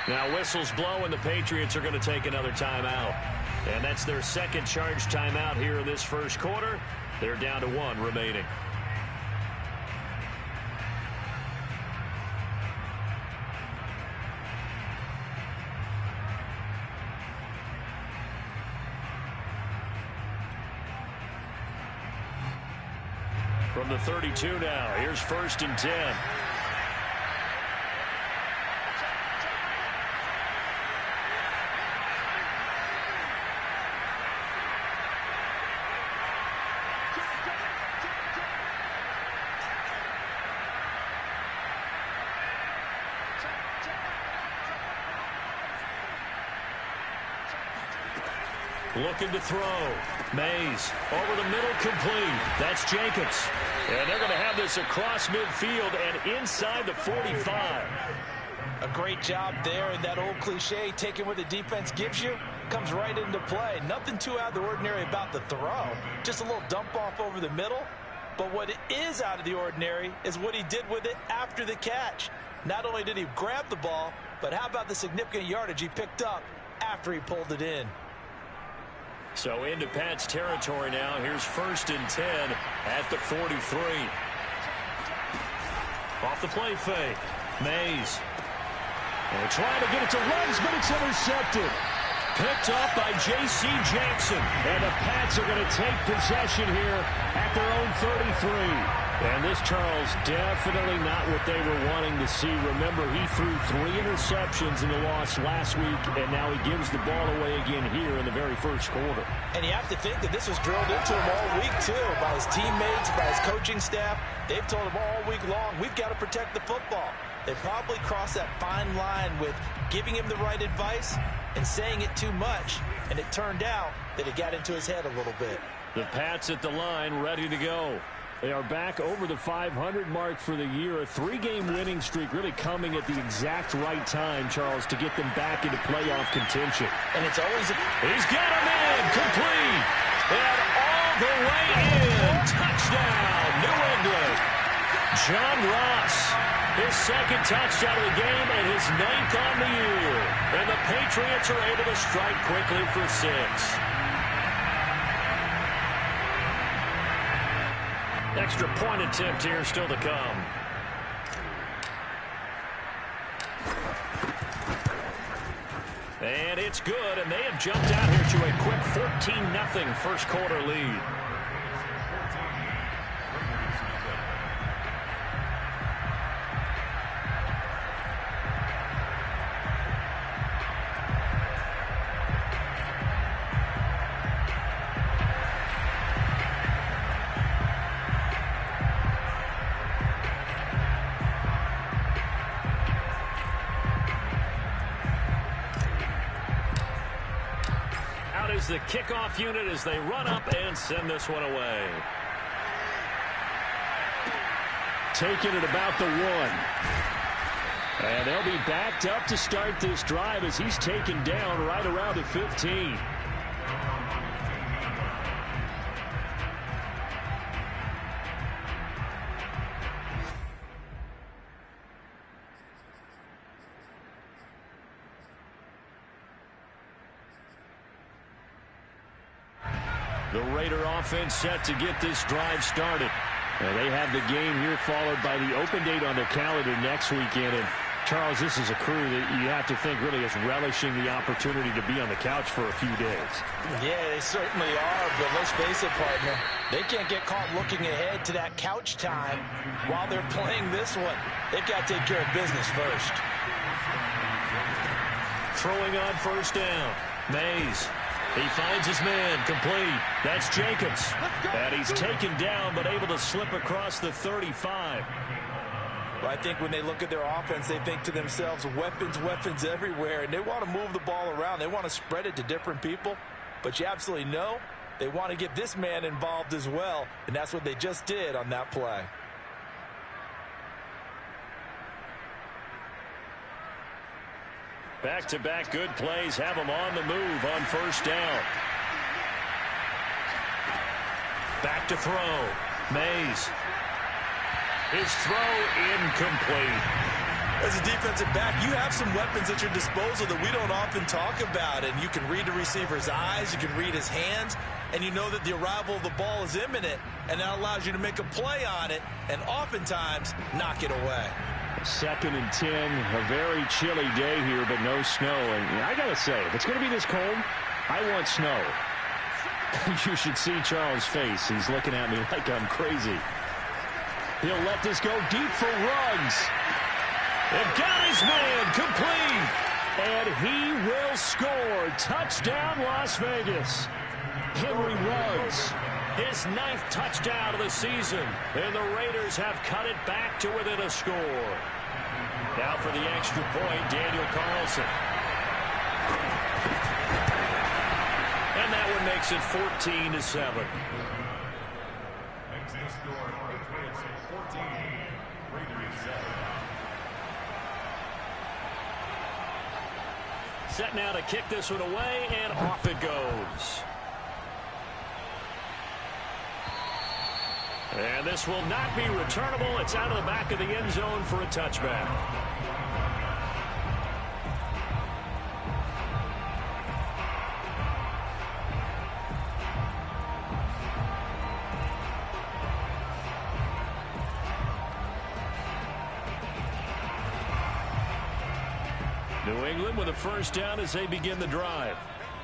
Now whistles blow and the Patriots are going to take another timeout. And that's their second charge timeout here in this first quarter. They're down to 1 remaining. From the 32 now, here's 1st and 10. Looking to throw. Mays over the middle, complete. That's Jacobs. And they're going to have this across midfield and inside the 45. A great job there, and that old cliche, taking what the defense gives you, comes right into play. Nothing too out of the ordinary about the throw. Just a little dump off over the middle. But what is out of the ordinary is what he did with it after the catch. Not only did he grab the ball, but how about the significant yardage he picked up after he pulled it in. So into Pat's territory now. Here's 1st and 10 at the 43. Off the play fake. Mays. And trying to get it to Ruggs, but it's intercepted. Picked up by J.C. Jackson. And the Pats are going to take possession here at their own 33. And this, Charles, definitely not what they were wanting to see. Remember, he threw 3 interceptions in the loss last week, and now he gives the ball away again here in the very first quarter. And you have to think that this was drilled into him all week, too, by his teammates, by his coaching staff. They've told him all week long, we've got to protect the football. They probably crossed that fine line with giving him the right advice and saying it too much, and it turned out that it got into his head a little bit. The Pats at the line, ready to go. They are back over the 500 mark for the year. A 3-game winning streak really coming at the exact right time, Charles, to get them back into playoff contention. And it's always He's got him in, complete. And all the way in. Touchdown, New England. John Ross, his second touchdown of the game and his 9th on the year. And the Patriots are able to strike quickly for 6. Extra point attempt here still to come. And it's good, and they have jumped out here to a quick 14-0 first quarter lead. The kickoff unit as they run up and send this one away. Taking it about the 1. And they'll be backed up to start this drive as he's taken down right around the 15. The Raider offense set to get this drive started. And they have the game here followed by the open date on their calendar next weekend. And Charles, this is a crew that you have to think really is relishing the opportunity to be on the couch for a few days. Yeah, they certainly are, but let's face it, partner. They can't get caught looking ahead to that couch time while they're playing this one. They've got to take care of business first. Throwing on 1st down. Mays. He finds his man, complete. That's Jacobs. And he's taken down, but able to slip across the 35. Well, I think when they look at their offense, they think to themselves, weapons, weapons everywhere. And they want to move the ball around. They want to spread it to different people. But you absolutely know they want to get this man involved as well. And that's what they just did on that play. Back-to-back good plays have them on the move on 1st down. Back to throw. Mays. His throw incomplete. As a defensive back, you have some weapons at your disposal that we don't often talk about. And you can read the receiver's eyes, you can read his hands, and you know that the arrival of the ball is imminent, and that allows you to make a play on it and oftentimes knock it away. 2nd and 10, a very chilly day here, but no snow. And I got to say, if it's going to be this cold, I want snow. You should see Charles' face. He's looking at me like I'm crazy. He'll let this go deep for Ruggs. And got his man complete. And he will score. Touchdown, Las Vegas. Henry Ruggs, his 9th touchdown of the season. And the Raiders have cut it back to within a score. Now for the extra point, Daniel Carlson. And that one makes it 14-7. Makes the score, Patriots 14, Raiders 7. Set now to kick this one away, and off it goes. And this will not be returnable. It's out of the back of the end zone for a touchback. New England with a first down as they begin the drive.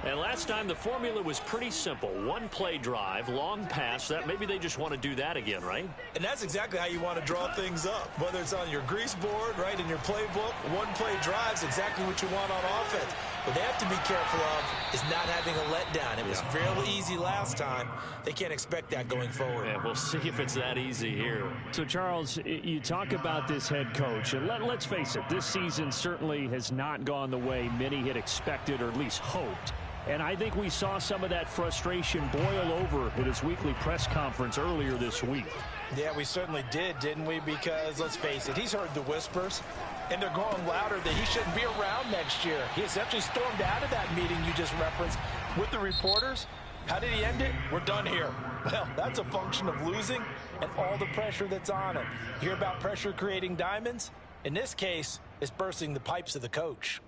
And last time the formula was pretty simple. One play drive, long pass. That maybe they just want to do that again, right? And that's exactly how you want to draw things up. Whether it's on your grease board, right, in your playbook, one play drive's exactly what you want on offense. What they have to be careful of is not having a letdown. It was fairly easy last time. They can't expect that going forward. Yeah, we'll see if it's that easy here. So, Charles, you talk about this head coach. And let's face it, this season certainly has not gone the way many had expected or at least hoped. And I think we saw some of that frustration boil over at his weekly press conference earlier this week. Yeah, we certainly did, didn't we? Because, let's face it, he's heard the whispers, and they're growing louder that he shouldn't be around next year. He essentially stormed out of that meeting you just referenced with the reporters. How did he end it? We're done here. Well, that's a function of losing and all the pressure that's on him. You hear about pressure creating diamonds? In this case, it's bursting the pipes of the coach.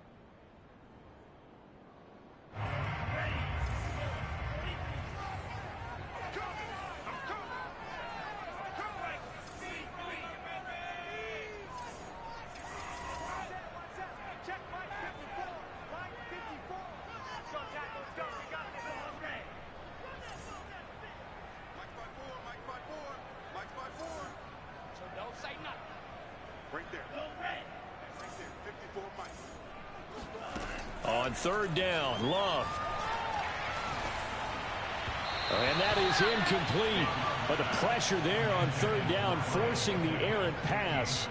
On 3rd down, Love. And that is incomplete. But the pressure there on 3rd down, forcing the errant pass.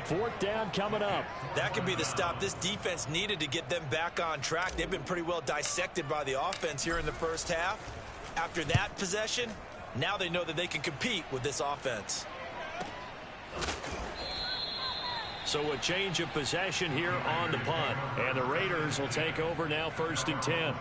4th down coming up. That could be the stop this defense needed to get them back on track. They've been pretty well dissected by the offense here in the first half. After that possession, now they know that they can compete with this offense. So a change of possession here on the punt. And the Raiders will take over now 1st and 10.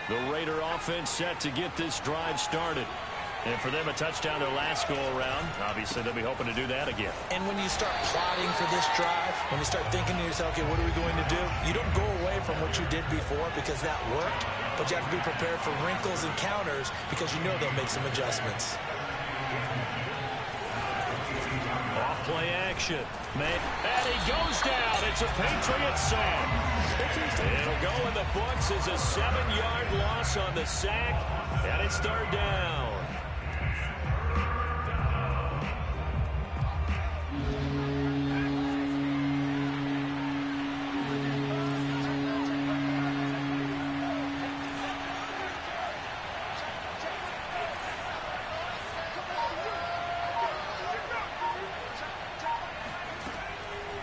The Raider offense set to get this drive started. And for them, a touchdown their last go-around. Obviously, they'll be hoping to do that again. And when you start plotting for this drive, when you start thinking to yourself, okay, what are we going to do? You don't go away from what you did before because that worked, but you have to be prepared for wrinkles and counters because you know they'll make some adjustments. Off-play action. And he goes down. It's a Patriot sack. It'll go in the books as a 7-yard loss on the sack, and it's 3rd down.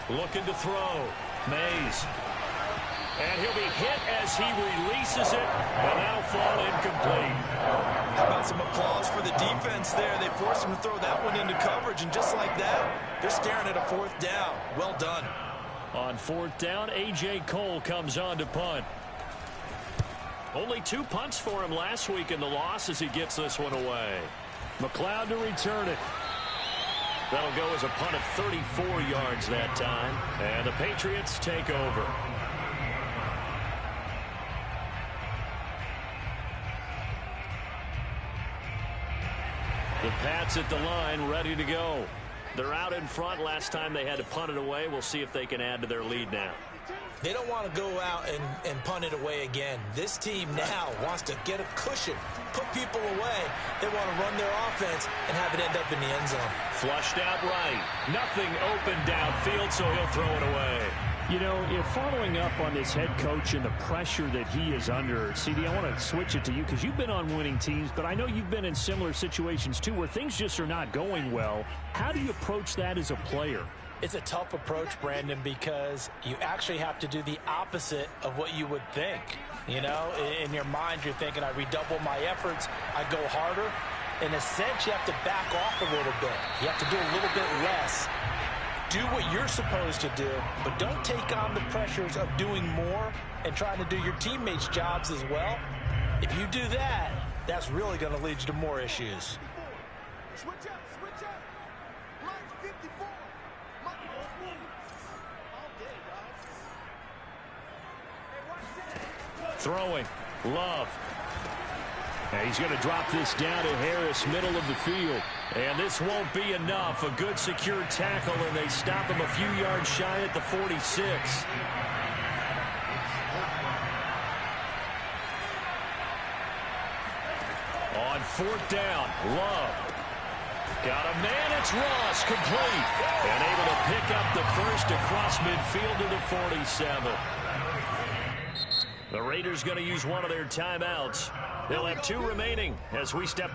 Looking to throw. Mays. And he'll be hit as he releases it, and that'll fall incomplete. How about some applause for the defense there? They forced him to throw that one into coverage. coverage, and just like that, they're staring at a fourth down. Well done. On fourth down, A.J. Cole comes on to punt. Only 2 punts for him last week in the loss as he gets this one away. McLeod to return it. That'll go as a punt of 34 yards that time. And the Patriots take over. The Pats at the line, ready to go. They're out in front. Last time they had to punt it away. We'll see if they can add to their lead now. They don't want to go out and punt it away again. This team now wants to get a cushion, put people away. They want to run their offense and have it end up in the end zone. Flushed out right. Nothing open downfield, so he'll throw it away. You know, if following up on this head coach and the pressure that he is under, CD, I want to switch it to you because you've been on winning teams, but I know you've been in similar situations too where things just are not going well. How do you approach that as a player? It's a tough approach, Brandon, because you actually have to do the opposite of what you would think. You know, in your mind, you're thinking, I redouble my efforts, I go harder. In a sense, you have to back off a little bit. You have to do a little bit less. Do what you're supposed to do, but don't take on the pressures of doing more and trying to do your teammates' jobs as well. If you do that, that's really going to lead you to more issues. Switch up, switch up. Line 54. Throwing. Love. And he's going to drop this down to Harris, middle of the field. And this won't be enough. A good secured tackle, and they stop him a few yards shy at the 46. On fourth down, Love. Got a man, it's Ross, complete. And able to pick up the first across midfield to the 47. The Raiders going to use one of their timeouts. They'll have 2 remaining as we step.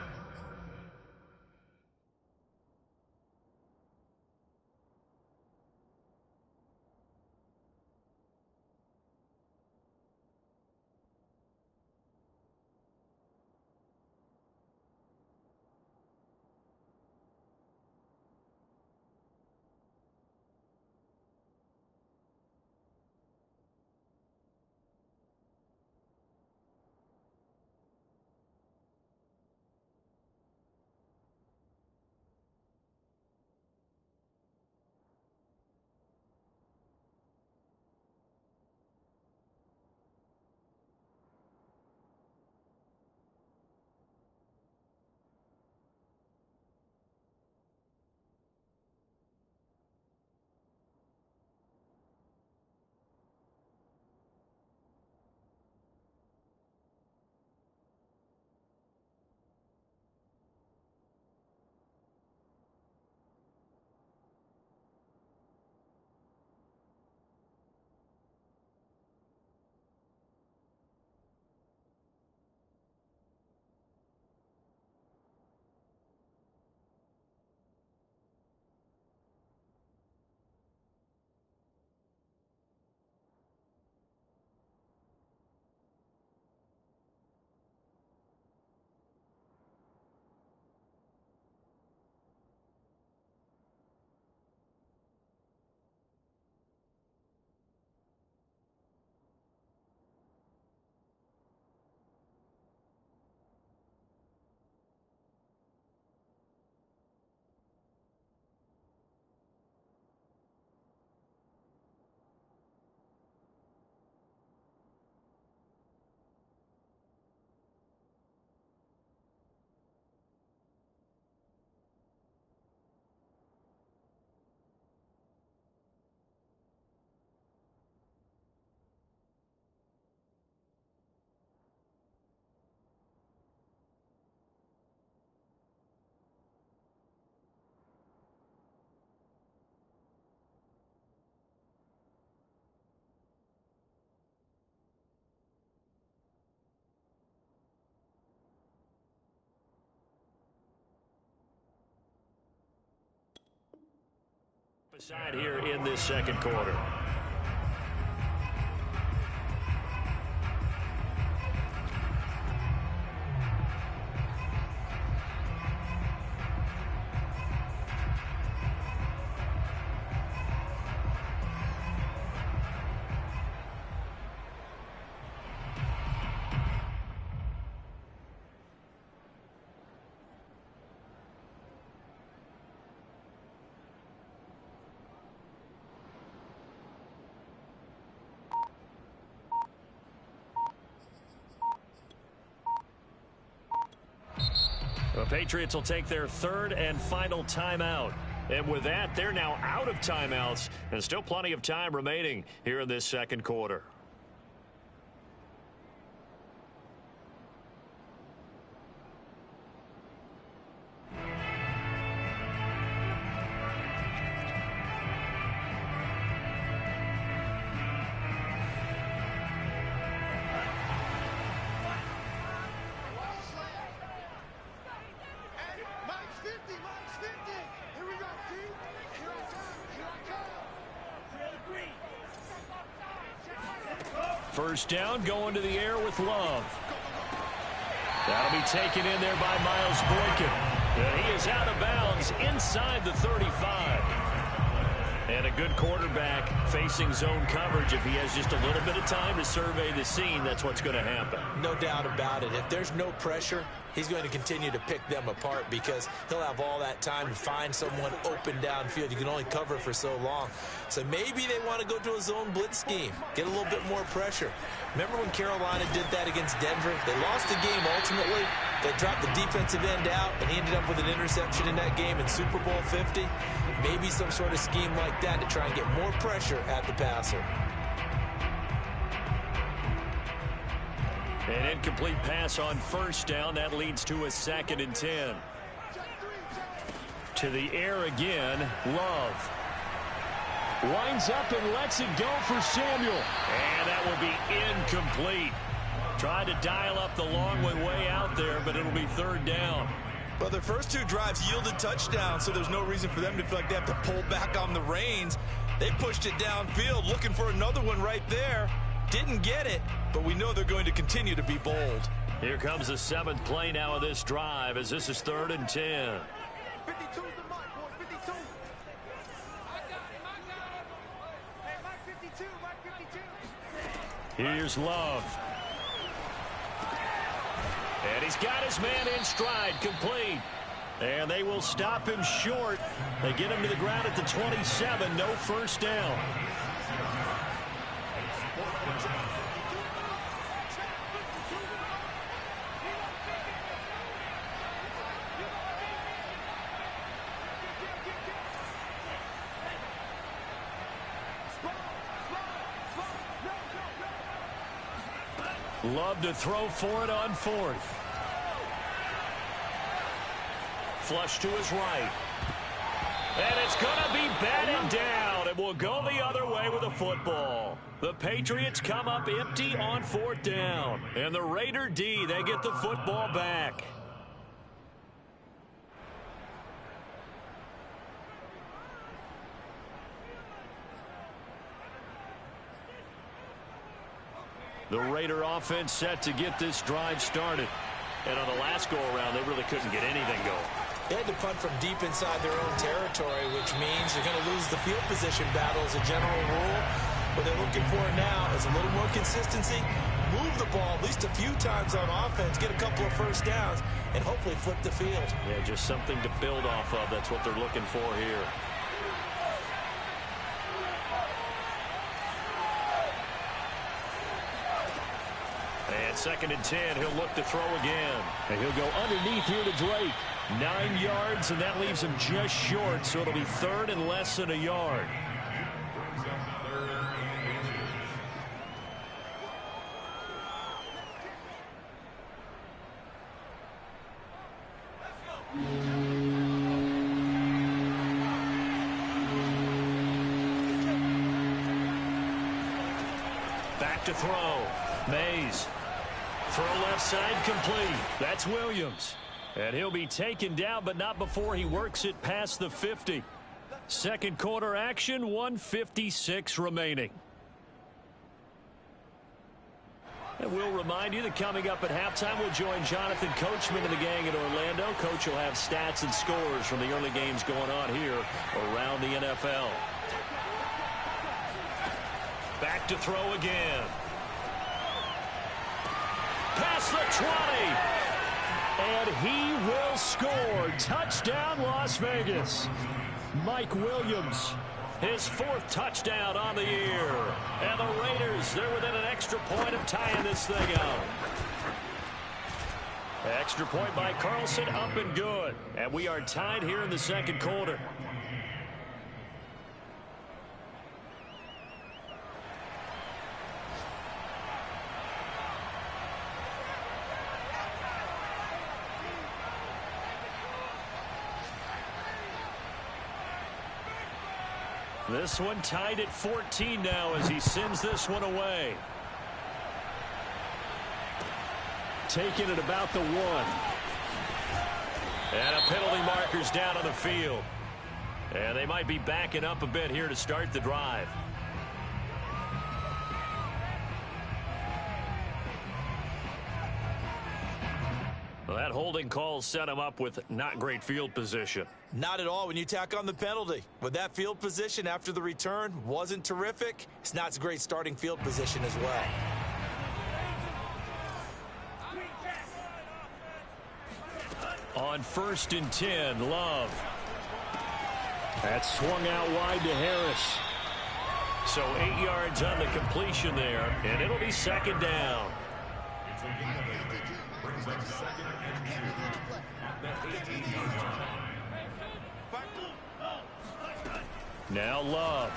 Aside here in this second quarter. Patriots will take their third and final timeout. And with that, they're now out of timeouts, and still plenty of time remaining here in this second quarter. First down, going to the air with Love. That'll be taken in there by Miles Boykin. And he is out of bounds inside the 35. And a good quarterback facing zone coverage. If he has just a little bit of time to survey the scene, that's what's going to happen. No doubt about it. If there's no pressure, he's going to continue to pick them apart because he'll have all that time to find someone open downfield. You can only cover for so long. So maybe they want to go to a zone blitz scheme, get a little bit more pressure. Remember when Carolina did that against Denver? They lost the game ultimately. They dropped the defensive end out, and he ended up with an interception in that game in Super Bowl 50. Maybe some sort of scheme like that to try and get more pressure at the passer. An incomplete pass on first down. That leads to a 2nd and 10. To the air again, Love. Winds up and lets it go for Samuel. And that will be incomplete. Tried to dial up the long one way out there, but it'll be 3rd down. Well, their first 2 drives yielded touchdowns, so there's no reason for them to feel like they have to pull back on the reins. They pushed it downfield, looking for another one right there. Didn't get it, but we know they're going to continue to be bold. Here comes the 7th play now of this drive as this is 3rd and 10. 52's the mark, boys. 52. I got him. Hey, Mike 52, Mike 52. Here's Love. And he's got his man in stride, complete. And they will stop him short. They get him to the ground at the 27, no first down. Love to throw for it on 4th. Flush to his right. And it's going to be batted down. It will go the other way with a football. The Patriots come up empty on 4th down. And the Raider D, they get the football back. The Raider offense set to get this drive started. And on the last go-around, they really couldn't get anything going. They had to punt from deep inside their own territory, which means they're going to lose the field position battle as a general rule. What they're looking for now is a little more consistency, move the ball at least a few times on offense, get a couple of first downs, and hopefully flip the field. Yeah, just something to build off of. That's what they're looking for here. And 2nd and 10, he'll look to throw again. And he'll go underneath here to Drake. 9 yards, and that leaves him just short, so it'll be 3rd and less than a yard. Back to throw. Mays. Throw left side complete. That's Williams. And he'll be taken down, but not before he works it past the 50. Second quarter action, 1:56 remaining. And we'll remind you that coming up at halftime, we'll join Jonathan Coachman and the gang in Orlando. Coach will have stats and scores from the early games going on here around the NFL. Back to throw again. Past the 20. And he will score. Touchdown, Las Vegas. Mike Williams, his 4th touchdown on the year. And the Raiders, they're within an extra point of tying this thing up. Extra point by Carlson, up and good. And we are tied here in the second quarter. This one tied at 14 now as he sends this one away. Taking it about the 1. And a penalty marker's down on the field. And they might be backing up a bit here to start the drive. Well, that holding call set him up with not great field position. Not at all when you tack on the penalty. With that field position after the return wasn't terrific. It's not a great starting field position as well. On 1st and 10, Love. That swung out wide to Harris. So 8 yards on the completion there, and it'll be second down. Now Love.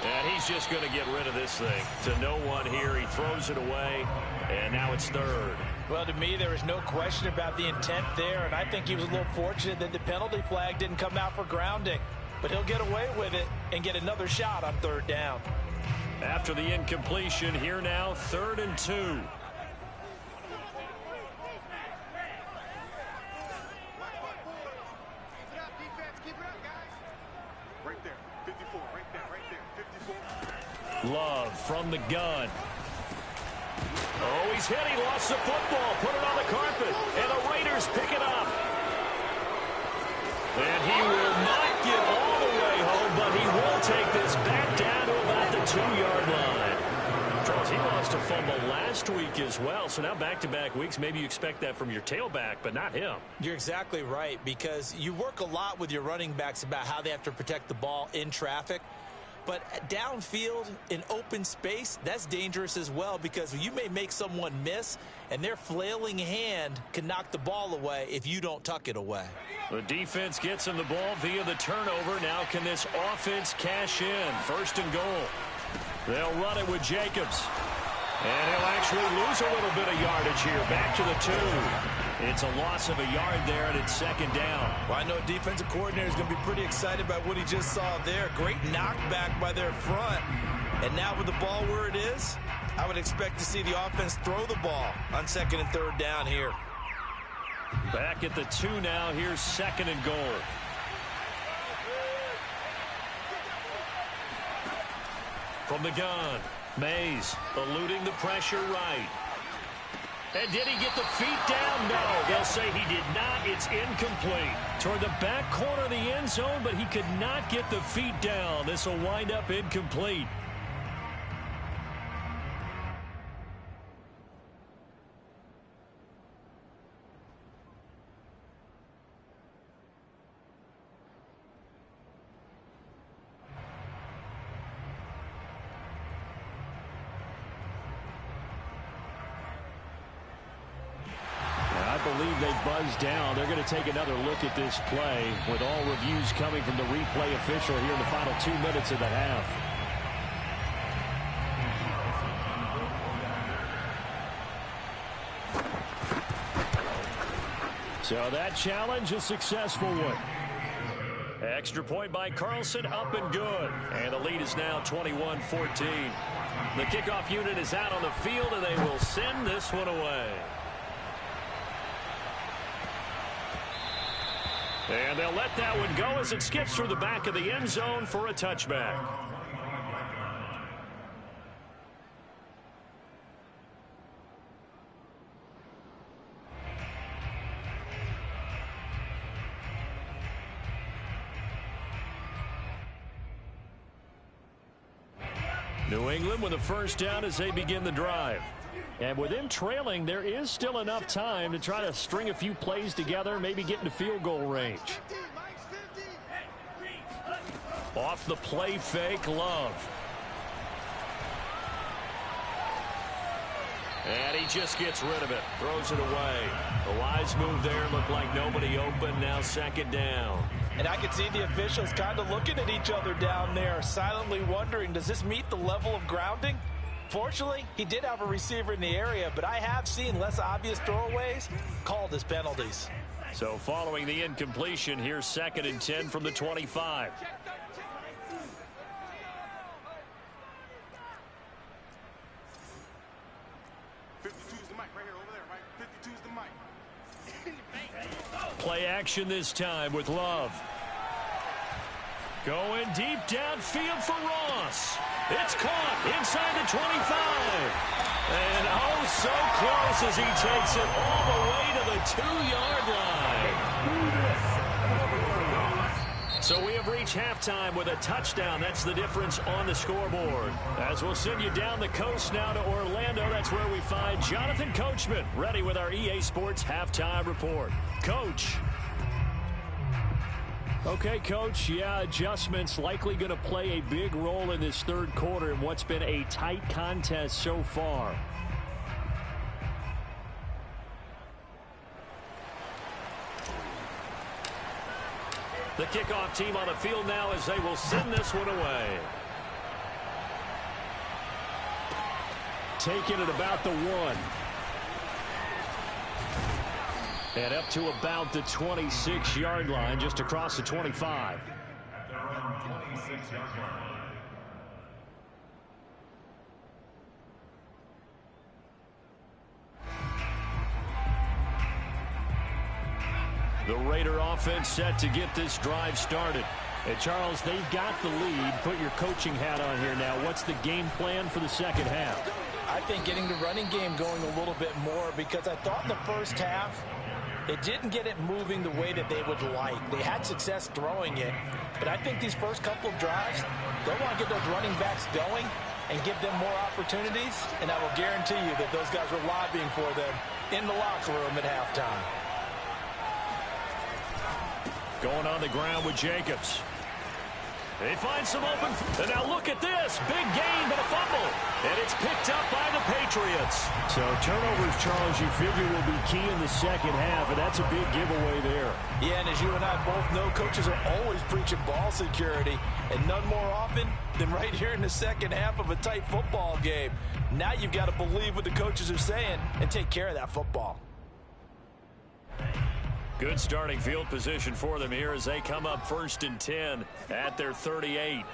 And he's just going to get rid of this thing. To no one here. He throws it away, and now it's 3rd. Well, to me, there was no question about the intent there, and I think he was a little fortunate that the penalty flag didn't come out for grounding. But he'll get away with it and get another shot on 3rd down. After the incompletion, here now, 3rd and 2. Love from the gun. Oh, he's hit. He lost the football. Put it on the carpet. And the Raiders pick it up. And he will not get all the way home, but he will take this back down to about the 2-yard line. Charles, he lost a fumble last week as well, so now back-to-back weeks, maybe you expect that from your tailback, but not him. You're exactly right, because you work a lot with your running backs about how they have to protect the ball in traffic. But downfield in open space, that's dangerous as well, because you may make someone miss, and their flailing hand can knock the ball away if you don't tuck it away. The defense gets him the ball via the turnover. Now can this offense cash in? 1st and goal. They'll run it with Jacobs. And he'll actually lose a little bit of yardage here. Back to the 2. It's a loss of a yard there, and it's 2nd down. Well, I know a defensive coordinator is going to be pretty excited about what he just saw there. Great knockback by their front. And now with the ball where it is, I would expect to see the offense throw the ball on 2nd and 3rd down here. Back at the 2 now. Here's 2nd and goal. From the gun, Mays eluding the pressure right. And did he get the feet down? No, they'll say he did not. It's incomplete. Toward the back corner of the end zone, but he could not get the feet down. This will wind up incomplete. Believe they buzzed down. They're going to take another look at this play with all reviews coming from the replay official here in the final 2 minutes of the half. So that challenge, a successful one. Extra point by Carlson, up and good. And the lead is now 21-14. The kickoff unit is out on the field, and they will send this one away. And they'll let that one go as it skips through the back of the end zone for a touchback. New England with a 1st down as they begin the drive. And with them trailing, there is still enough time to try to string a few plays together, maybe get into field goal range. Off the play fake, Love. And he just gets rid of it. Throws it away. A wise move there. Looked like nobody open. Now second down. And I can see the officials kind of looking at each other down there, silently wondering, does this meet the level of grounding? Fortunately, he did have a receiver in the area, but I have seen less obvious throwaways called as penalties. So following the incompletion, here's 2nd and 10 from the 25. Play action this time with Love. Going deep downfield for Ross. It's caught inside the 25. And oh, so close as he takes it all the way to the 2-yard line. So we have reached halftime with a touchdown. That's the difference on the scoreboard. As we'll send you down the coast now to Orlando, that's where we find Jonathan Coachman, ready with our EA Sports Halftime Report. Coach. Okay, Coach, yeah, adjustments likely going to play a big role in this third quarter in what's been a tight contest so far. The kickoff team on the field now as they will send this one away. Taking it about the 1. And up to about the 26-yard line, just across the 25. The Raider offense set to get this drive started. And Charles, they've got the lead. Put your coaching hat on here now. What's the game plan for the second half? I think getting the running game going a little bit more, because I thought in the first half it didn't get it moving the way that they would like. They had success throwing it, but I think these first couple of drives, they'll want to get those running backs going and give them more opportunities, and I will guarantee you that those guys were lobbying for them in the locker room at halftime. Going on the ground with Jacobs. They find some open. And now look at this. Big gain, but a fumble. And it's picked up by the Patriots. So turnovers, Charles, you figure will be key in the second half, and that's a big giveaway there. Yeah, and as you and I both know, coaches are always preaching ball security, and none more often than right here in the second half of a tight football game. Now you've got to believe what the coaches are saying and take care of that football. Good starting field position for them here as they come up 1st and 10 at their 38.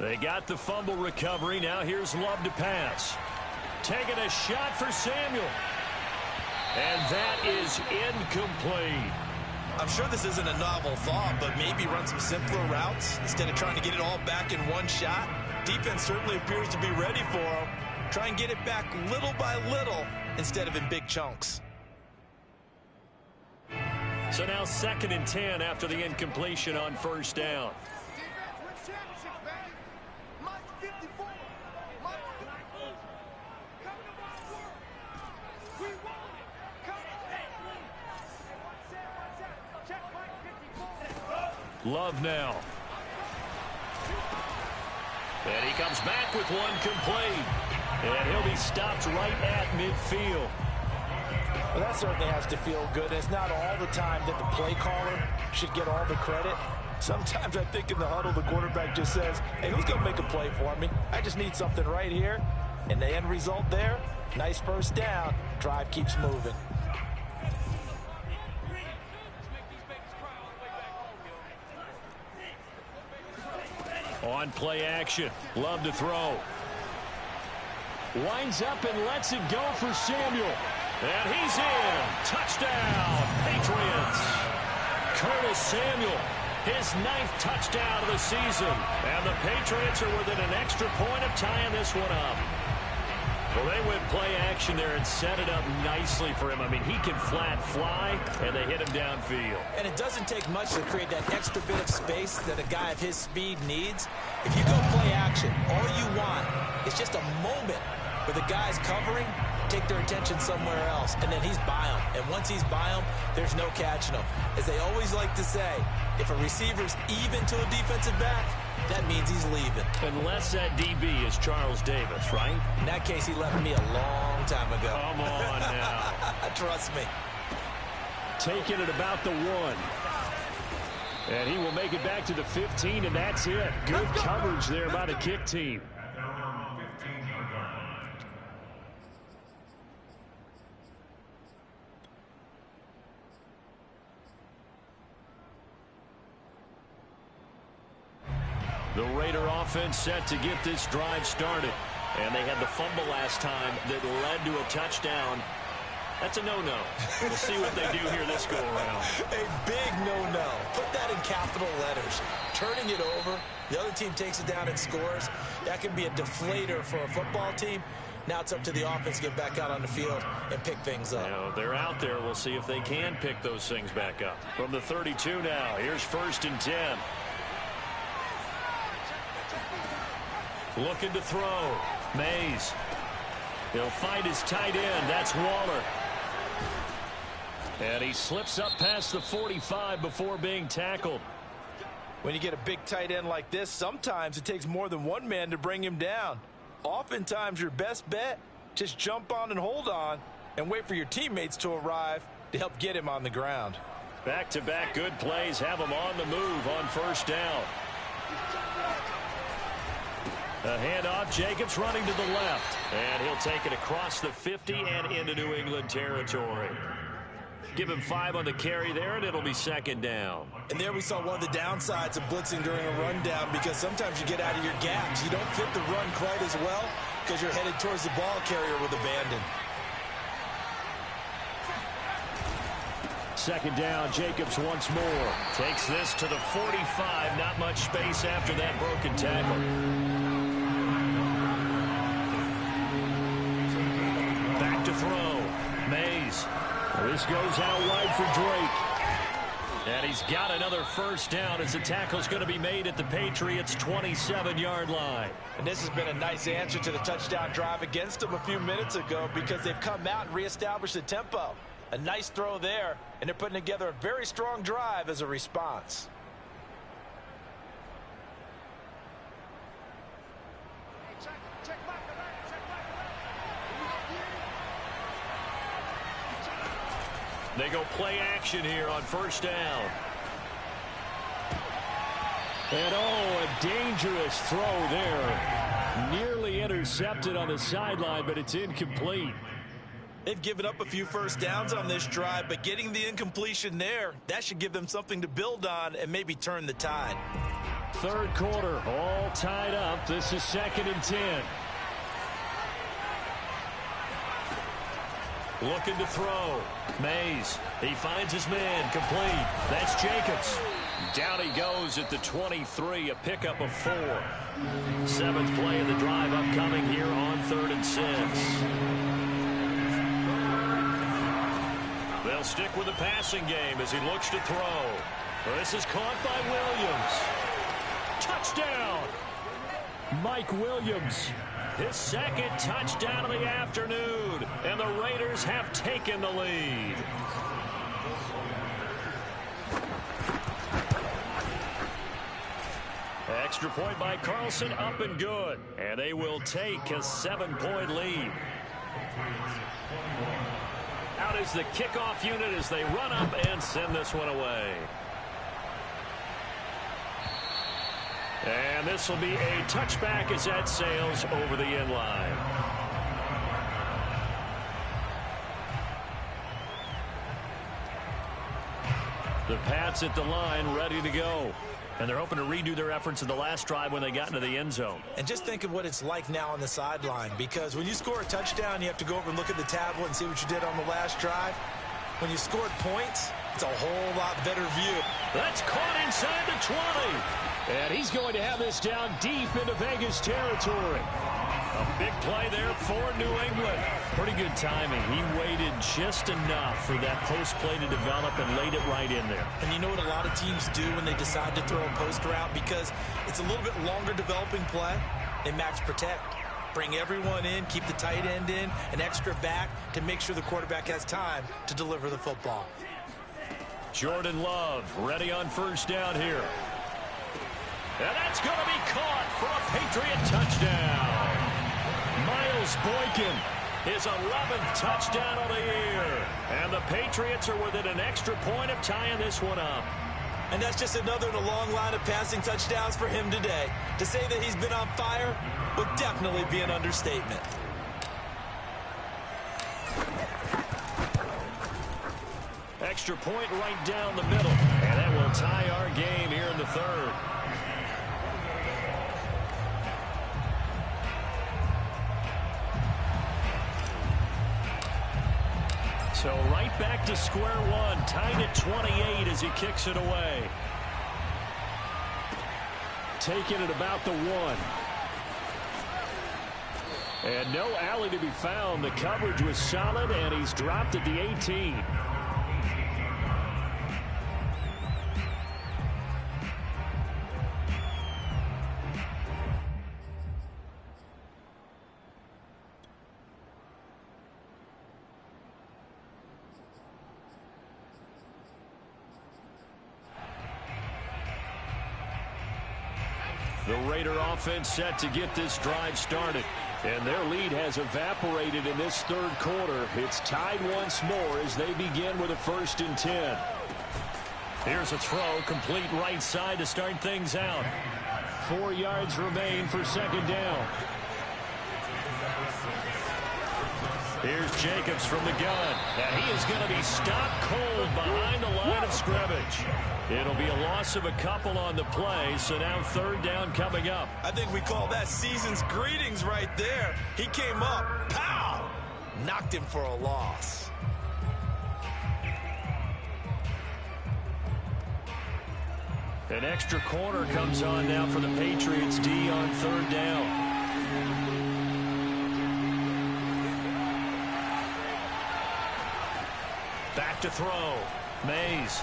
They got the fumble recovery. Now here's Love to pass. Taking a shot for Samuel. And that is incomplete. I'm sure this isn't a novel thought, but maybe run some simpler routes instead of trying to get it all back in one shot. Defense certainly appears to be ready for him. Try and get it back little by little instead of in big chunks. So now 2nd and 10 after the incompletion on 1st down. Love now. And he comes back with one complete. And he'll be stopped right at midfield. Well, that certainly has to feel good. It's not all the time that the play caller should get all the credit. Sometimes I think in the huddle, the quarterback just says, hey, who's going to make a play for me? I just need something right here. And the end result there, nice first down. Drive keeps moving. On play action, Love to throw. Winds up and lets it go for Samuel. And he's in. Touchdown, Patriots. Curtis Samuel, his 9th touchdown of the season. And the Patriots are within an extra point of tying this one up. Well, they went play action there and set it up nicely for him. I mean, he can flat fly, and they hit him downfield. And it doesn't take much to create that extra bit of space that a guy of his speed needs. If you go play action, all you want is just a moment But the guys covering take their attention somewhere else, and then he's by them. And once he's by them, there's no catching him. As they always like to say, if a receiver's even to a defensive back, that means he's leaving. Unless that DB is Charles Davis, right? In that case, he left me a long time ago. Come on now. Trust me. Taking it about the 1. And he will make it back to the 15, and that's it. Good coverage there by the kick team. The Raider offense set to get this drive started. And they had the fumble last time that led to a touchdown. That's a no-no. We'll see what they do here this go-around. A big no-no. Put that in capital letters. Turning it over, the other team takes it down and scores. That can be a deflator for a football team. Now it's up to the offense to get back out on the field and pick things up. Now, they're out there. We'll see if they can pick those things back up. From the 32 now, here's 1st and 10. Looking to throw. Mays. He'll find his tight end. That's Waller. And he slips up past the 45 before being tackled. When you get a big tight end like this, sometimes it takes more than one man to bring him down. Oftentimes, your best bet, just jump on and hold on and wait for your teammates to arrive to help get him on the ground. Back-to-back good plays have him on the move on 1st down. A handoff, Jacobs running to the left. And he'll take it across the 50 and into New England territory. Give him 5 on the carry there, and it'll be 2nd down. And there we saw one of the downsides of blitzing during a rundown, because sometimes you get out of your gaps. You don't fit the run quite as well because you're headed towards the ball carrier with abandon. 2nd down, Jacobs once more. Takes this to the 45. Not much space after that broken tackle. Back to throw. Mays. This goes out wide for Drake. And he's got another 1st down as the tackle's going to be made at the Patriots' 27-yard line. And this has been a nice answer to the touchdown drive against them a few minutes ago, because they've come out and reestablished the tempo. A nice throw there, and they're putting together a very strong drive as a response. They go play action here on 1st down. And a dangerous throw there. Nearly intercepted on the sideline, but it's incomplete. They've given up a few 1st downs on this drive, but getting the incompletion there, that should give them something to build on and maybe turn the tide. 3rd quarter, all tied up. This is 2nd and 10. Looking to throw. Mays. He finds his man. Complete. That's Jacobs. Down he goes at the 23. A pickup of 4. 7th play of the drive upcoming here on 3rd and 6. They'll stick with the passing game as he looks to throw. This is caught by Williams. Touchdown! Mike Williams. His 2nd touchdown of the afternoon, and the Raiders have taken the lead. Extra point by Carlson, up and good, and they will take a 7-point lead. Out is the kickoff unit as they run up and send this one away. And this will be a touchback as that sails over the end line. The Pats at the line ready to go. And they're hoping to redo their efforts in the last drive when they got into the end zone. And just think of what it's like now on the sideline, because when you score a touchdown, you have to go over and look at the tablet and see what you did on the last drive. When you scored points, it's a whole lot better view. That's caught inside the 20. And he's going to have this down deep into Vegas territory. A big play there for New England. Pretty good timing. He waited just enough for that post play to develop and laid it right in there. And you know what a lot of teams do when they decide to throw a post route? Because it's a little bit longer developing play, they max protect. Bring everyone in, keep the tight end in, an extra back to make sure the quarterback has time to deliver the football. Jordan Love ready on first down here. And that's going to be caught for a Patriot touchdown. Miles Boykin, his 11th touchdown of the year. And the Patriots are within an extra point of tying this one up. And that's just another in a long line of passing touchdowns for him today. To say that he's been on fire would definitely be an understatement. Extra point right down the middle. And that will tie our game here in the third. So right back to square one, tied at 28 as he kicks it away. Taking it about the 1. And no alley to be found. The coverage was solid, and he's dropped at the 18. The Raider offense set to get this drive started. And their lead has evaporated in this third quarter. It's tied once more as they begin with a 1st and 10. Here's a throw, complete right side to start things out. 4 yards remain for 2nd down. Here's Jacobs from the gun. And he is going to be stopped cold behind the line of scrimmage. It'll be a loss of a couple on the play, so now 3rd down coming up. I think we call that season's greetings right there. He came up, pow! Knocked him for a loss. An extra corner comes on now for the Patriots D on 3rd down. Back to throw. Mays.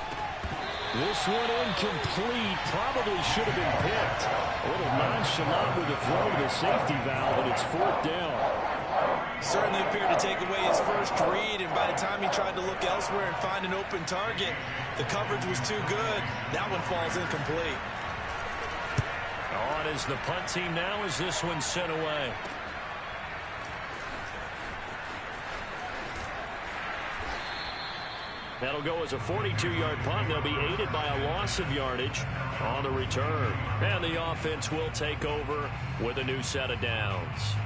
This one incomplete. Probably should have been picked. A little nonchalant with the throw to the safety valve, and it's 4th down. Certainly appeared to take away his first read, and by the time he tried to look elsewhere and find an open target, the coverage was too good. That one falls incomplete. On is the punt team now as this one's sent away. That'll go as a 42-yard punt. They'll be aided by a loss of yardage on the return. And the offense will take over with a new set of downs.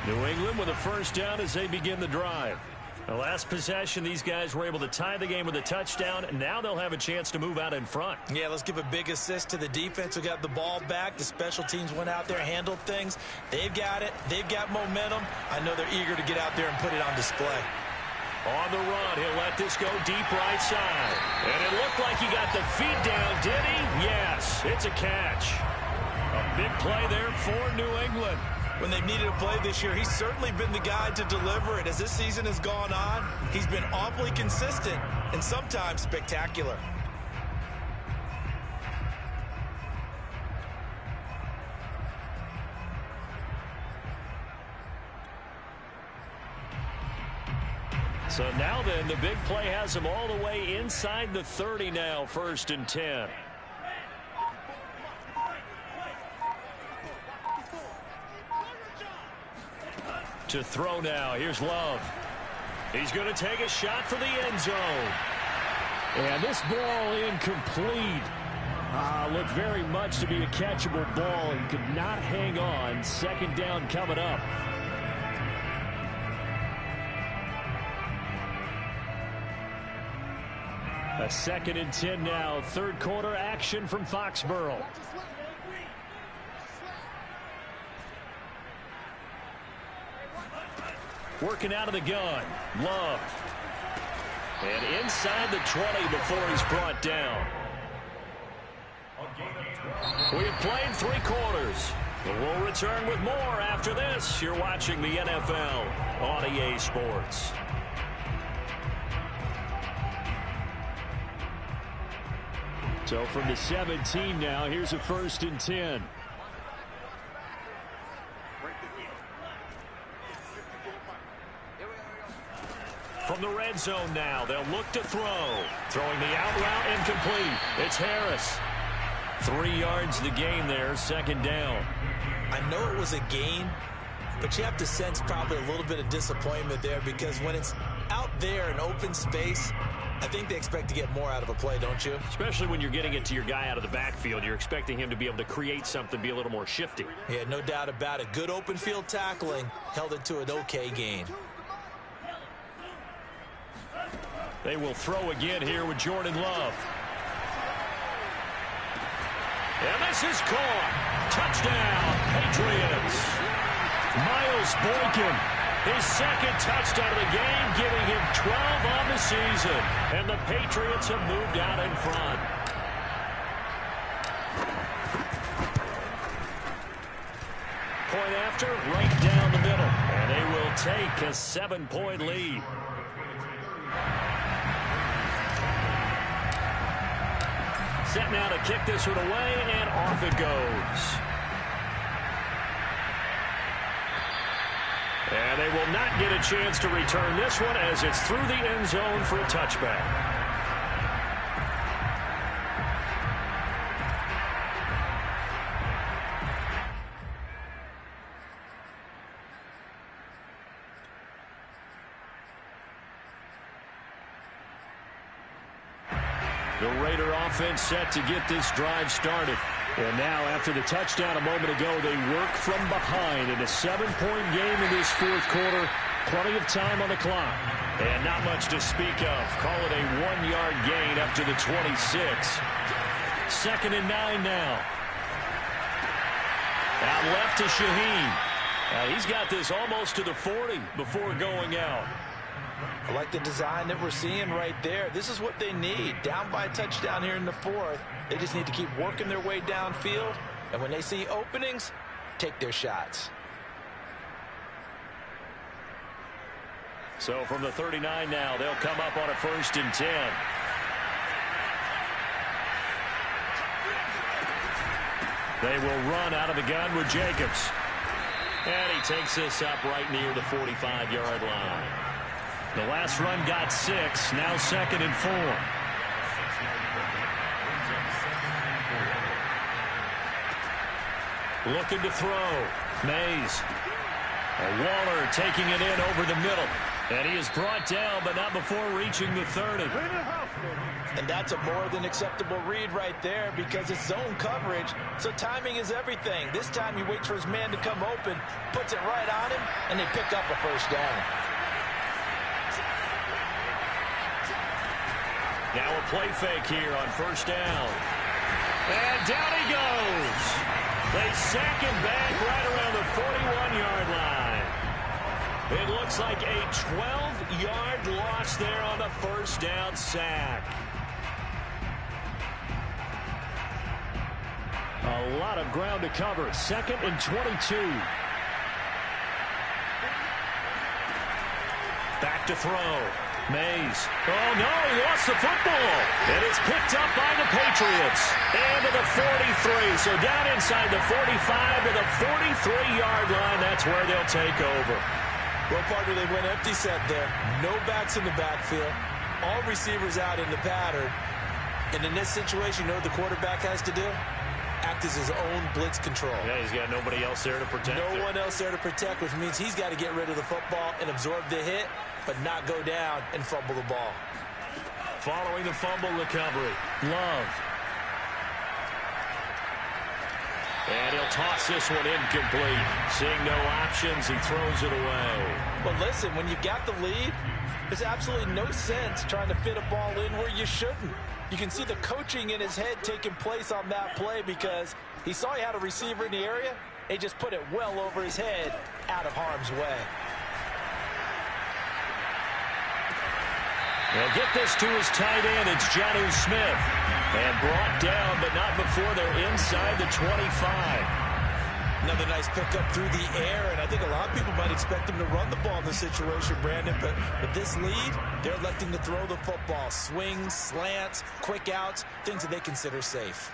New England with a 1st down as they begin the drive. The last possession, these guys were able to tie the game with a touchdown, and now they'll have a chance to move out in front. Yeah, let's give a big assist to the defense who got the ball back. The special teams went out there, handled things. They've got it. They've got momentum. I know they're eager to get out there and put it on display. On the run, he'll let this go deep right side. And it looked like he got the feet down, did he? Yes, it's a catch. A big play there for New England. When they've needed a play this year, he's certainly been the guy to deliver it. As this season has gone on, he's been awfully consistent and sometimes spectacular. So now then, the big play has him all the way inside the 30 now, 1st and 10. To throw now. Here's Love. He's going to take a shot for the end zone. And this ball incomplete. Looked very much to be a catchable ball. He could not hang on. 2nd down coming up. A 2nd and 10 now. 3rd quarter action from Foxborough. Working out of the gun. Love. And inside the 20 before he's brought down. We have played 3 quarters. But we'll return with more after this. You're watching the NFL on EA Sports. So from the 17 now, here's a 1st and 10. From the red zone now, they'll look to throw. Throwing the out route incomplete. It's Harris. 3 yards the gain there, 2nd down. I know it was a gain, but you have to sense probably a little bit of disappointment there because when it's out there in open space, I think they expect to get more out of a play, don't you? Especially when you're getting it to your guy out of the backfield. You're expecting him to be able to create something, be a little more shifty. Yeah, no doubt about it. Good open field tackling held it to an okay gain. They will throw again here with Jordan Love. And this is caught. Touchdown, Patriots. Miles Boykin, his 2nd touchdown of the game, giving him 12 on the season. And the Patriots have moved out in front. Point after, right down the middle. And they will take a 7-point lead. Set now to kick this one away, and off it goes. And they will not get a chance to return this one as it's through the end zone for a touchback. The Raider offense set to get this drive started. And now, after the touchdown a moment ago, they work from behind in a 7-point game in this 4th quarter. Plenty of time on the clock. And not much to speak of. Call it a 1-yard gain up to the 26. 2nd and 9 now. Out left to Shaheen. He's got this almost to the 40 before going out. I like the design that we're seeing right there. This is what they need. Down by a touchdown here in the 4th. They just need to keep working their way downfield. And when they see openings, take their shots. So from the 39 now, they'll come up on a 1st and 10. They will run out of the gun with Jacobs. And he takes this up right near the 45-yard line. The last run got 6, now 2nd and 4. Looking to throw. Mays. Waller taking it in over the middle. And he is brought down, but not before reaching the 30. And that's a more than acceptable read right there because it's zone coverage, so timing is everything. This time he waits for his man to come open, puts it right on him, and they pick up a 1st down. Now a play fake here on 1st down. And down he goes. They sack him back right around the 41-yard line. It looks like a 12-yard loss there on the 1st down sack. A lot of ground to cover. 2nd and 22. Back to throw. Mays. Oh, no, he lost the football. And it's picked up by the Patriots. And to the 43. So down inside the 45 to the 43-yard line. That's where they'll take over. Well, partner, they went empty set there. No backs in the backfield. All receivers out in the pattern. And in this situation, you know what the quarterback has to do? Act as his own blitz control. Yeah, he's got nobody else there to protect. No one else there to protect, which means he's got to get rid of the football and absorb the hit, but not go down and fumble the ball. Following the fumble recovery, Love. And he'll toss this one incomplete. Seeing no options, he throws it away. But listen, when you got the lead, there's absolutely no sense trying to fit a ball in where you shouldn't. You can see the coaching in his head taking place on that play because he saw he had a receiver in the area. He just put it well over his head out of harm's way. They'll get this to his tight end. It's Jonnu Smith. And brought down, but not before they're inside the 25. Another nice pickup through the air, and I think a lot of people might expect him to run the ball in this situation, Brandon, but with this lead, they're electing to throw the football. Swings, slants, quick outs, things that they consider safe.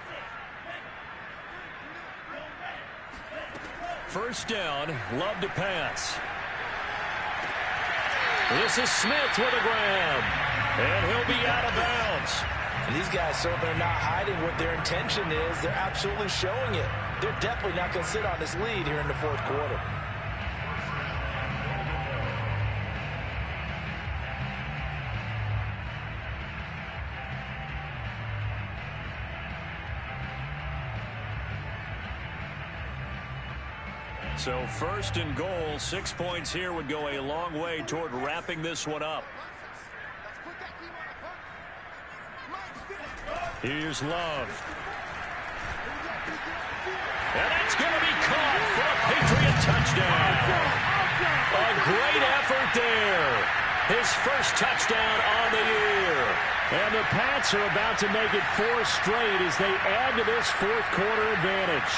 First down, Love to pass. This is Smith with a grab, and he'll be out of bounds. And these guys certainly are not hiding what their intention is. They're absolutely showing it. They're definitely not going to sit on this lead here in the fourth quarter. So first and goal, 6 points here would go a long way toward wrapping this one up. Here's Love. And that's going to be caught for a Patriot touchdown. A great effort there. His first touchdown on the year. And the Pats are about to make it 4 straight as they add to this fourth quarter advantage.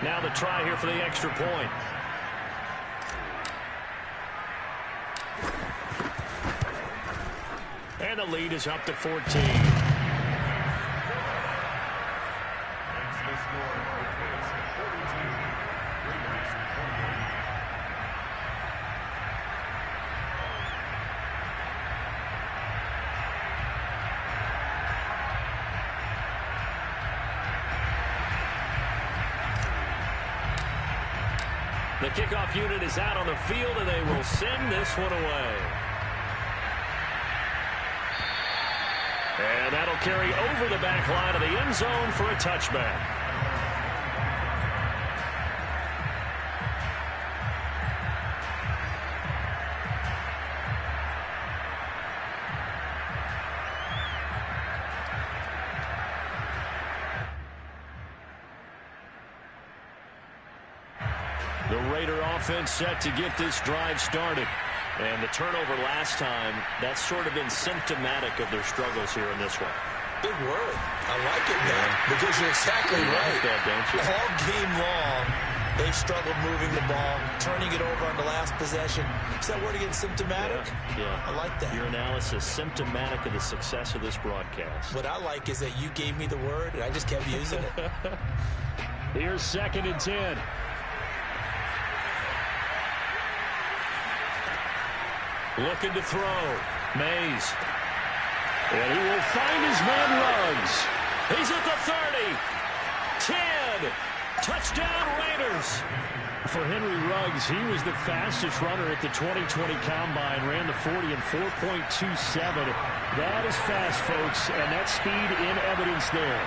Now the try here for the extra point. And the lead is up to 14. The kickoff unit is out on the field, and they will send this one away. And that'll carry over the back line of the end zone for a touchback. The Raider offense set to get this drive started. And the turnover last time, that's sort of been symptomatic of their struggles here in this one. Big word. I like it, man, because you're exactly right. Like that, don't you? All game long, they've struggled moving the ball, turning it over on the last possession. Is that word again, symptomatic? Yeah. I like that. Your analysis, symptomatic of the success of this broadcast. What I like is that you gave me the word, and I just kept using it. Here's 2nd and 10. Looking to throw. Mays. And he will find his man Ruggs. He's at the 30. 10. Touchdown Raiders. For Henry Ruggs, he was the fastest runner at the 2020 Combine. Ran the 40 in 4.27. That is fast, folks, and that speed in evidence there.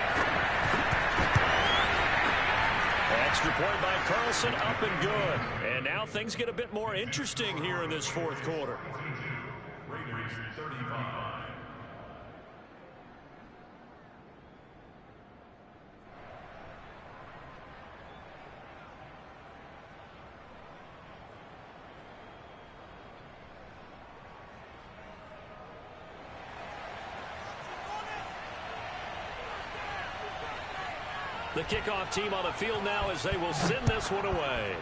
Extra point by Carlson, up and good. And now things get a bit more interesting here in this fourth quarter. Raiders 35. The kickoff team on the field now as they will send this one away.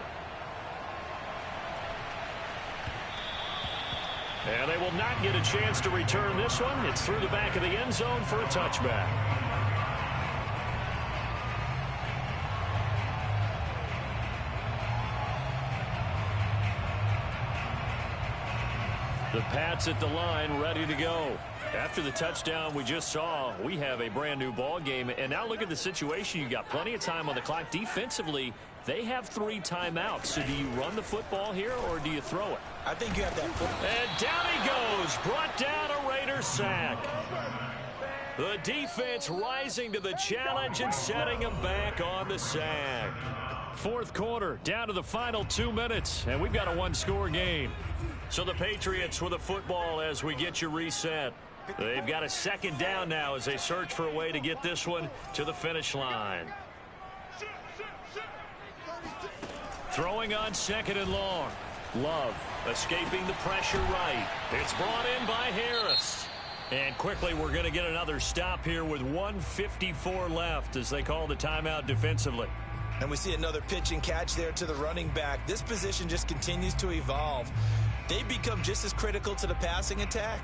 And they will not get a chance to return this one. It's through the back of the end zone for a touchback. The Pats at the line, ready to go. After the touchdown we just saw, we have a brand new ball game. And now look at the situation. You got plenty of time on the clock. Defensively, they have 3 timeouts. So do you run the football here or do you throw it? I think you have that football. And down he goes. Brought down a Raider sack. The defense rising to the challenge and setting him back on the sack. Fourth quarter, down to the final 2 minutes, and we've got a 1-score game. So the Patriots with the football as we get you reset. They've got a 2nd down now as they search for a way to get this one to the finish line. Throwing on 2nd and long. Love escaping the pressure right. It's brought in by Harris. And quickly we're going to get another stop here with 1:54 left as they call the timeout defensively. And we see another pitch and catch there to the running back. This position just continues to evolve. They become just as critical to the passing attack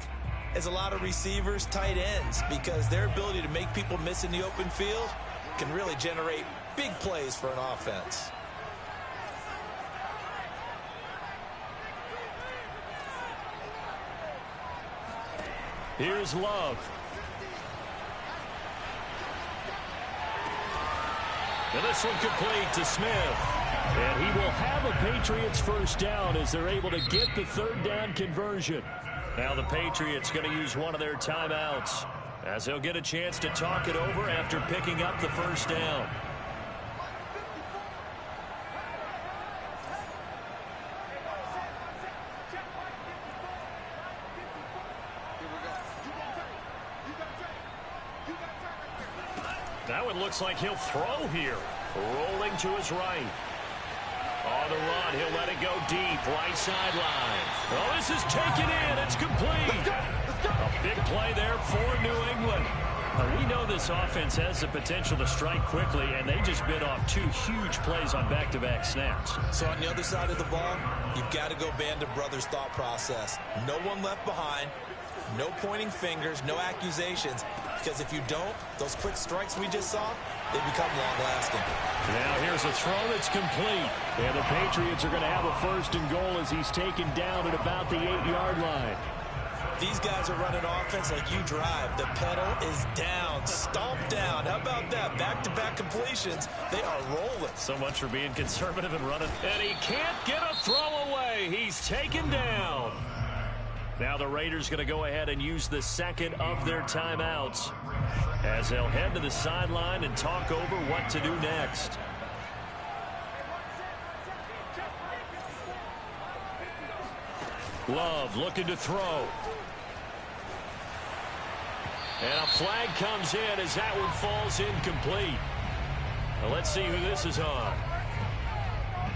as a lot of receivers, tight ends, because their ability to make people miss in the open field can really generate big plays for an offense. Here's Love. And this one complete to Smith. And he will have a Patriots first down as they're able to get the third down conversion. Now the Patriots going to use one of their timeouts as they'll get a chance to talk it over after picking up the first down. That one looks like he'll throw here. Rolling to his right. On the run, he'll let it go deep. Right sideline. Oh, this is taken in. It's complete. A big play there for New England. We know this offense has the potential to strike quickly, and they just bit off two huge plays on back-to-back snaps. So on the other side of the ball, you've got to go Band of Brothers thought process. No one left behind. No pointing fingers, no accusations, because if you don't, those quick strikes we just saw, they become long-lasting. Now here's a throw that's complete. And the Patriots are going to have a first and goal as he's taken down at about the 8-yard line. These guys are running offense like you drive. The pedal is down, stomped down. How about that? Back-to-back completions. They are rolling. So much for being conservative and running. And he can't get a throw away. He's taken down. Now the Raiders going to go ahead and use the second of their timeouts as they'll head to the sideline and talk over what to do next. Love looking to throw. And a flag comes in as that one falls incomplete. Well, let's see who this is on.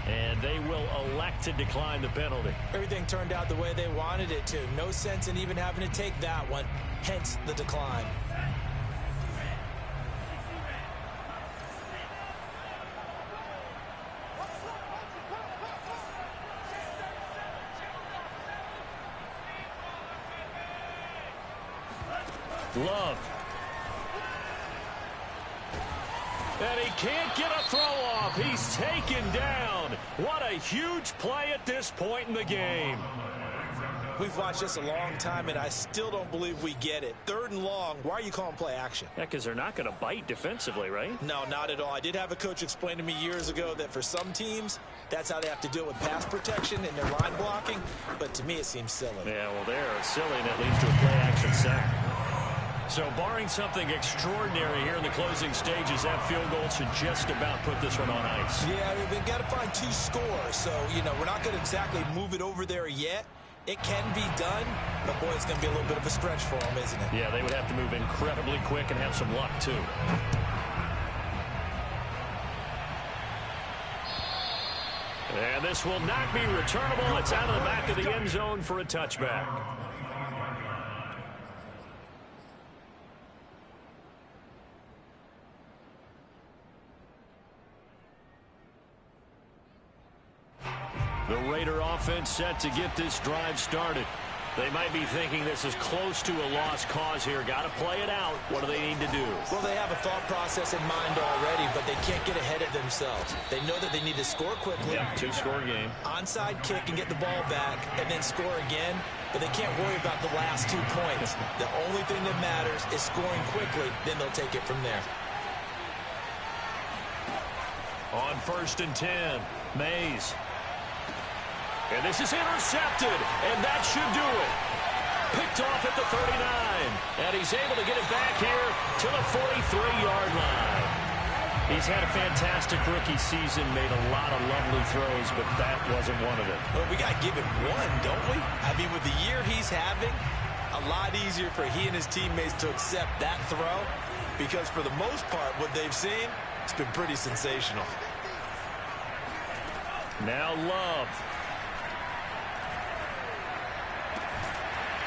And they will elect to decline the penalty. Everything turned out the way they wanted it to. No sense in even having to take that one, hence the decline. Love. And he can't get a throw off. He's taken down. What a huge play at this point in the game. We've watched this a long time, and I still don't believe we get it. 3rd and long, why are you calling play action? Yeah, because they're not going to bite defensively, right? No, not at all. I did have a coach explain to me years ago that for some teams, that's how they have to deal with pass protection and their line blocking. But to me, it seems silly. Yeah, well, they're silly, and that leads to a play action sack. So barring something extraordinary here in the closing stages, that field goal should just about put this one on ice. Yeah, we've got to find 2 scores. So, you know, we're not going to exactly move it over there yet. It can be done, but boy, it's going to be a little bit of a stretch for them, isn't it? Yeah, they would have to move incredibly quick and have some luck, too. And this will not be returnable. It's out of the back of the end zone for a touchback. The Raider offense set to get this drive started. They might be thinking this is close to a lost cause here. Got to play it out. What do they need to do? Well, they have a thought process in mind already, but they can't get ahead of themselves. They know that they need to score quickly. Yeah, 2-score game. Onside kick and get the ball back and then score again, but they can't worry about the last 2 points. The only thing that matters is scoring quickly, then they'll take it from there. On 1st and 10, Mays. And this is intercepted, and that should do it. Picked off at the 39, and he's able to get it back here to the 43-yard line. He's had a fantastic rookie season, made a lot of lovely throws, but that wasn't one of them. Well, we got to give him one, don't we? I mean, with the year he's having, a lot easier for he and his teammates to accept that throw, because for the most part, what they've seen, it's been pretty sensational. Now Love.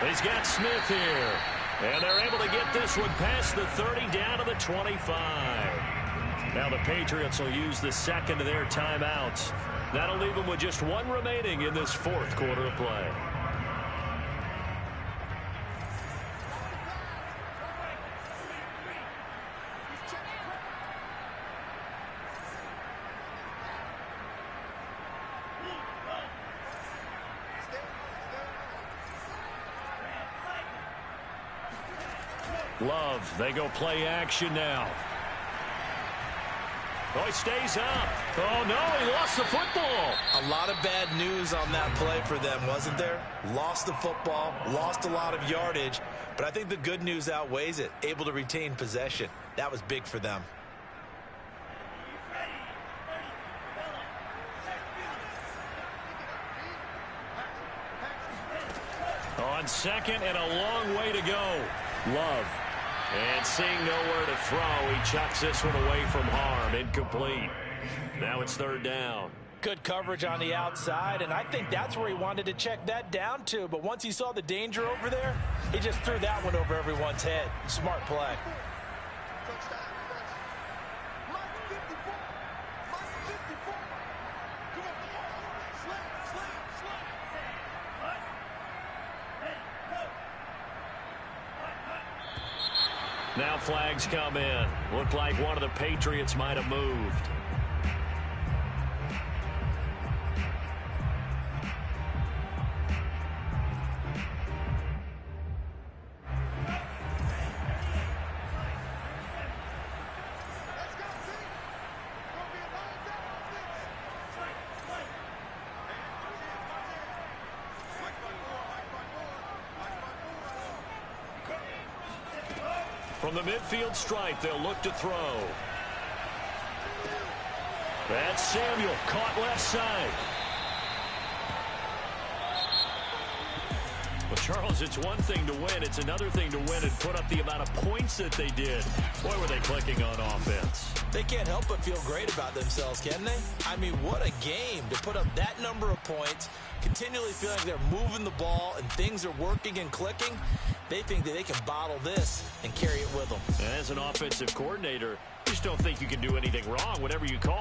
He's got Smith here. And they're able to get this one past the 30 down to the 25. Now the Patriots will use the second of their timeouts. That'll leave them with just one remaining in this fourth quarter of play. Love, they go play action now. Oh, he stays up. Oh, no, he lost the football. A lot of bad news on that play for them, wasn't there? Lost the football, lost a lot of yardage, but I think the good news outweighs it. Able to retain possession. That was big for them. On second and a long way to go. Love. And seeing nowhere to throw, he chucks this one away from harm. Incomplete. Now it's third down. Good coverage on the outside, and I think that's where he wanted to check that down to. But once he saw the danger over there, he just threw that one over everyone's head. Smart play. Now flags come in. Looked like one of the Patriots might have moved. From the midfield stripe, they'll look to throw. That's Samuel, caught left side. Well, Charles, it's one thing to win. It's another thing to win and put up the amount of points that they did. Boy, were they clicking on offense. They can't help but feel great about themselves, can they? I mean, what a game to put up that number of points, continually feeling like they're moving the ball and things are working and clicking. They think that they can bottle this and carry it with them. And as an offensive coordinator, you just don't think you can do anything wrong, whatever you call.